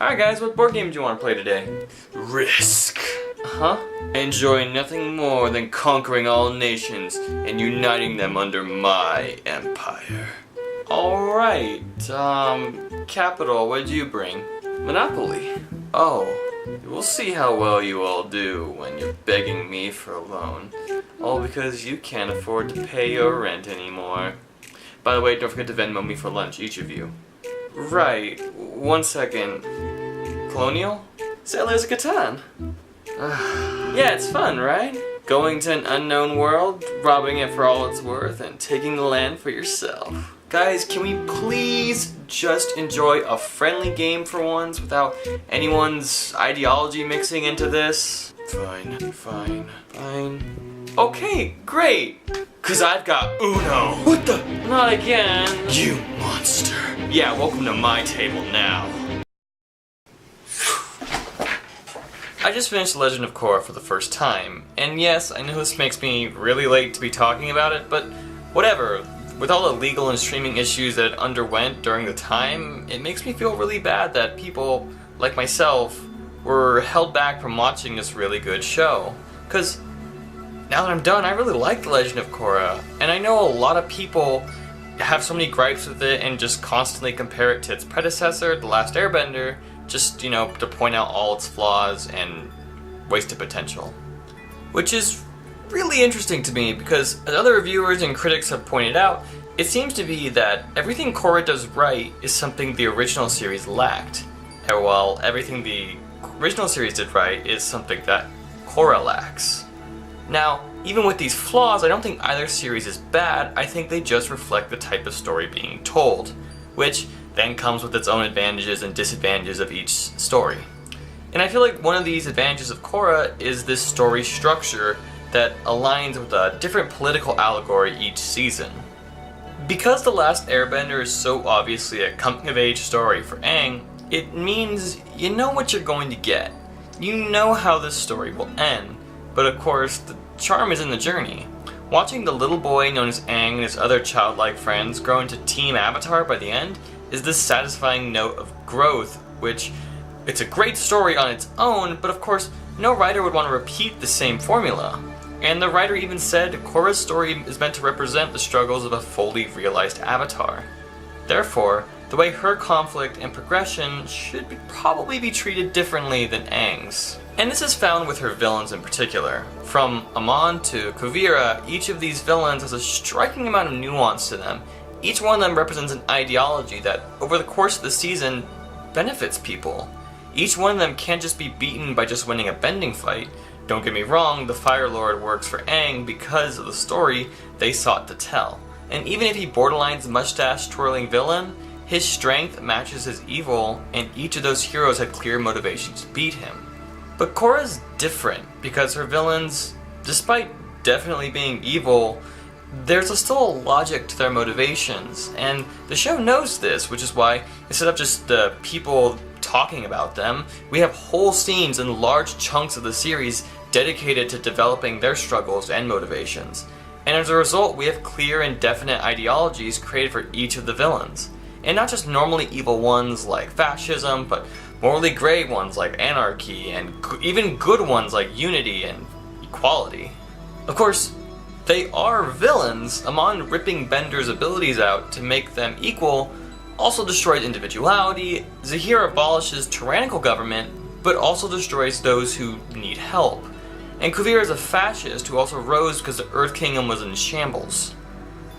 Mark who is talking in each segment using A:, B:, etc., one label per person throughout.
A: Alright guys, what board game do you want to play today? Risk. Huh? I enjoy nothing more than conquering all nations and uniting them under my empire. Alright, Capital, what did you bring? Monopoly. Oh, we'll see how well you all do when you're begging me for a loan. All because you can't afford to pay your rent anymore. By the way, don't forget to Venmo me for lunch, each of you. Right, 1 second. Colonial? Settlers of Catan. Yeah, it's fun, right? Going to an unknown world, robbing it for all it's worth, and taking the land for yourself. Guys, can we please just enjoy a friendly game for once without anyone's ideology mixing into this? Fine. Okay, great! Cause I've got Uno! What the? Not again! You monster! Yeah, welcome to my table now. I just finished Legend of Korra for the first time, and yes, I know this makes me really late to be talking about it, but whatever. With all the legal and streaming issues that it underwent during the time, it makes me feel really bad that people, like myself, were held back from watching this really good show. Cause now that I'm done, I really like The Legend of Korra, and I know a lot of people have so many gripes with it and just constantly compare it to its predecessor, The Last Airbender, just, you know, to point out all its flaws and wasted potential. Which is really interesting to me because, as other reviewers and critics have pointed out, it seems to be that everything Korra does right is something the original series lacked, and while everything the original series did right is something that Korra lacks. Now, even with these flaws, I don't think either series is bad, I think they just reflect the type of story being told, which then comes with its own advantages and disadvantages of each story. And I feel like one of these advantages of Korra is this story structure that aligns with a different political allegory each season. Because The Last Airbender is so obviously a coming-of-age story for Aang, it means you know what you're going to get. You know how this story will end, but of course the charm is in the journey. Watching the little boy known as Aang and his other childlike friends grow into Team Avatar by the end is this satisfying note of growth, which it's a great story on its own, but of course no writer would want to repeat the same formula. And the writer even said Korra's story is meant to represent the struggles of a fully realized Avatar. Therefore, the way her conflict and progression should probably be treated differently than Aang's. And this is found with her villains in particular. From Amon to Kuvira, each of these villains has a striking amount of nuance to them. Each one of them represents an ideology that, over the course of the season, benefits people. Each one of them can't just be beaten by just winning a bending fight. Don't get me wrong, the Fire Lord works for Aang because of the story they sought to tell. And even if he borderlines mustache-twirling villain, his strength matches his evil, and each of those heroes had clear motivations to beat him. But Korra's different, because her villains, despite definitely being evil, there's still a logic to their motivations, and the show knows this, which is why, instead of just people talking about them, we have whole scenes and large chunks of the series dedicated to developing their struggles and motivations. And as a result, we have clear and definite ideologies created for each of the villains. And not just normally evil ones like fascism, but morally gray ones like anarchy, and even good ones like unity and equality. Of course, they are villains. Amon ripping Bender's abilities out to make them equal also destroys individuality. Zahir abolishes tyrannical government, but also destroys those who need help. And Kuvira is a fascist who also rose because the Earth Kingdom was in shambles.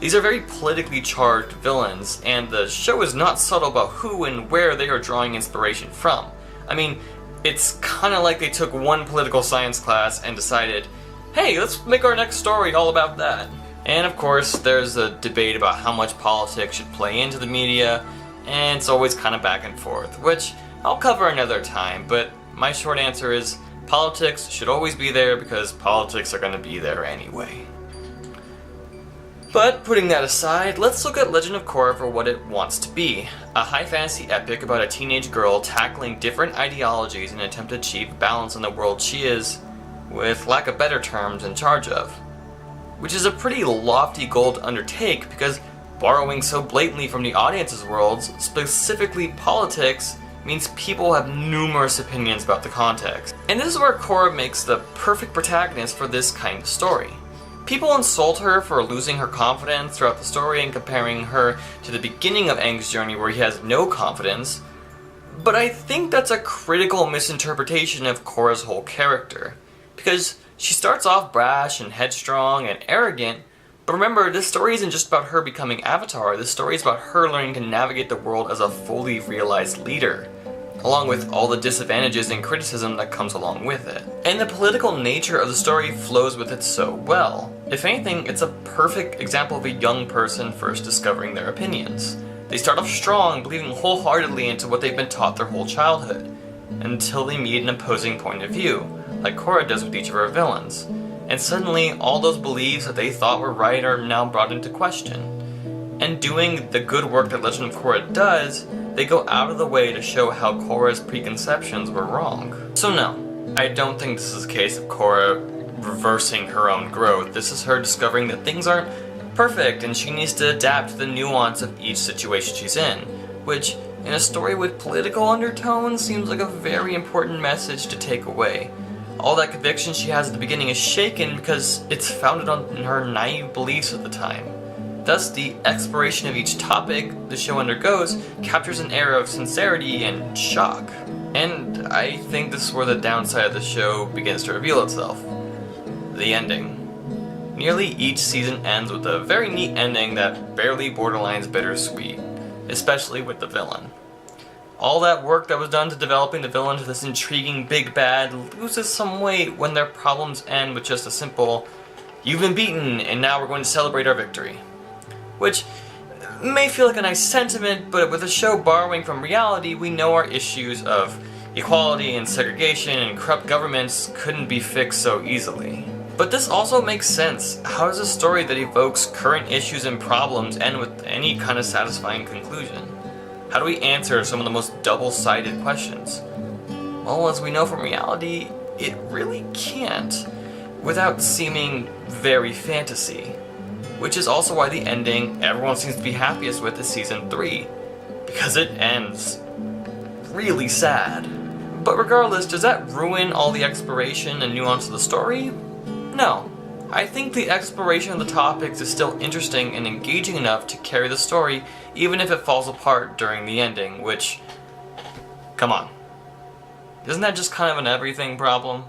A: These are very politically charged villains, and the show is not subtle about who and where they are drawing inspiration from. I mean, it's kinda like they took one political science class and decided, hey, let's make our next story all about that. And of course, there's a debate about how much politics should play into the media, and it's always kind of back and forth, which I'll cover another time, but my short answer is politics should always be there because politics are going to be there anyway. But putting that aside, let's look at Legend of Korra for what it wants to be. A high fantasy epic about a teenage girl tackling different ideologies in an attempt to achieve balance in the world she is, with lack of better terms, in charge of. Which is a pretty lofty goal to undertake because borrowing so blatantly from the audience's worlds, specifically politics, means people have numerous opinions about the context. And this is where Korra makes the perfect protagonist for this kind of story. People insult her for losing her confidence throughout the story and comparing her to the beginning of Aang's journey where he has no confidence, but I think that's a critical misinterpretation of Korra's whole character, because she starts off brash and headstrong and arrogant, but remember, this story isn't just about her becoming Avatar, this story is about her learning to navigate the world as a fully realized leader, along with all the disadvantages and criticism that comes along with it. And the political nature of the story flows with it so well. If anything, it's a perfect example of a young person first discovering their opinions. They start off strong, believing wholeheartedly into what they've been taught their whole childhood, until they meet an opposing point of view, like Korra does with each of her villains. And suddenly, all those beliefs that they thought were right are now brought into question. And doing the good work that Legend of Korra does, they go out of the way to show how Korra's preconceptions were wrong. So no, I don't think this is a case of Korra reversing her own growth. This is her discovering that things aren't perfect and she needs to adapt to the nuance of each situation she's in, which, in a story with political undertones, seems like a very important message to take away. All that conviction she has at the beginning is shaken because it's founded on her naive beliefs at the time. Thus, the exploration of each topic the show undergoes captures an air of sincerity and shock. And I think this is where the downside of the show begins to reveal itself. The ending. Nearly each season ends with a very neat ending that barely borderlines bittersweet, especially with the villain. All that work that was done to developing the villain to this intriguing big bad loses some weight when their problems end with just a simple, "You've been beaten, and now we're going to celebrate our victory." Which may feel like a nice sentiment, but with the show borrowing from reality, we know our issues of equality and segregation and corrupt governments couldn't be fixed so easily. But this also makes sense. How does a story that evokes current issues and problems end with any kind of satisfying conclusion? How do we answer some of the most double-sided questions? Well, as we know from reality, it really can't, without seeming very fantasy. Which is also why the ending everyone seems to be happiest with is Season 3, because it ends really sad. But regardless, does that ruin all the exploration and nuance of the story? No. I think the exploration of the topics is still interesting and engaging enough to carry the story, even if it falls apart during the ending, which, come on, isn't that just kind of an everything problem?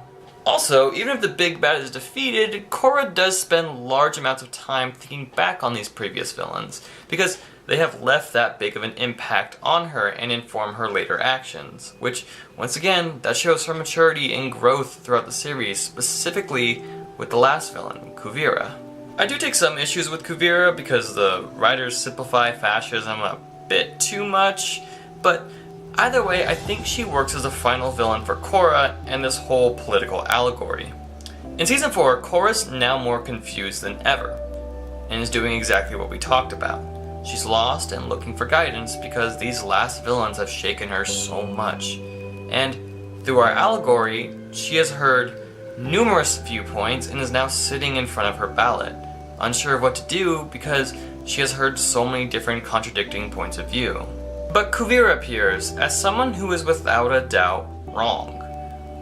A: Also, even if the big bad is defeated, Korra does spend large amounts of time thinking back on these previous villains, because they have left that big of an impact on her and inform her later actions, which, once again, that shows her maturity and growth throughout the series, specifically with the last villain, Kuvira. I do take some issues with Kuvira because the writers simplify fascism a bit too much, but either way, I think she works as a final villain for Korra and this whole political allegory. In Season 4, Korra's now more confused than ever, and is doing exactly what we talked about. She's lost and looking for guidance because these last villains have shaken her so much. And through our allegory, she has heard numerous viewpoints and is now sitting in front of her ballot, unsure of what to do because she has heard so many different contradicting points of view. But Kuvira appears as someone who is without a doubt wrong.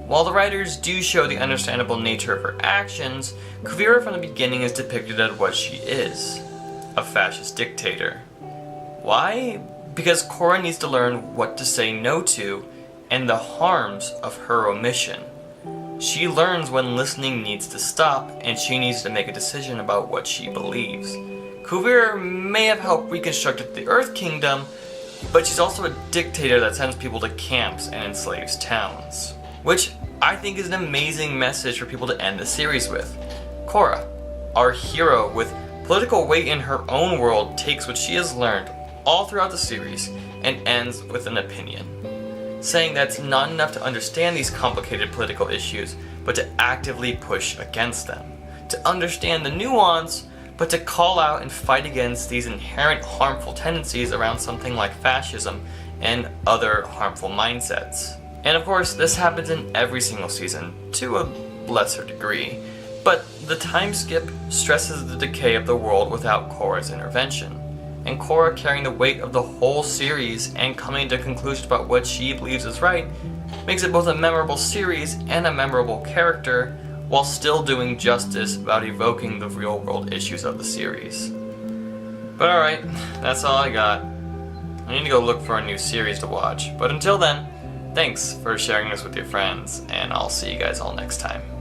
A: While the writers do show the understandable nature of her actions, Kuvira from the beginning is depicted as what she is, a fascist dictator. Why? Because Korra needs to learn what to say no to and the harms of her omission. She learns when listening needs to stop, and she needs to make a decision about what she believes. Kuvira may have helped reconstruct the Earth Kingdom, but she's also a dictator that sends people to camps and enslaves towns. Which I think is an amazing message for people to end the series with. Korra, our hero with political weight in her own world, takes what she has learned all throughout the series and ends with an opinion, saying that it's not enough to understand these complicated political issues, but to actively push against them. To understand the nuance, but to call out and fight against these inherent harmful tendencies around something like fascism and other harmful mindsets. And of course, this happens in every single season, to a lesser degree, but the time skip stresses the decay of the world without Korra's intervention. and Korra carrying the weight of the whole series and coming to conclusions about what she believes is right makes it both a memorable series and a memorable character, while still doing justice about evoking the real world issues of the series. But alright, that's all I got. I need to go look for a new series to watch, but until then, thanks for sharing this with your friends, and I'll see you guys all next time.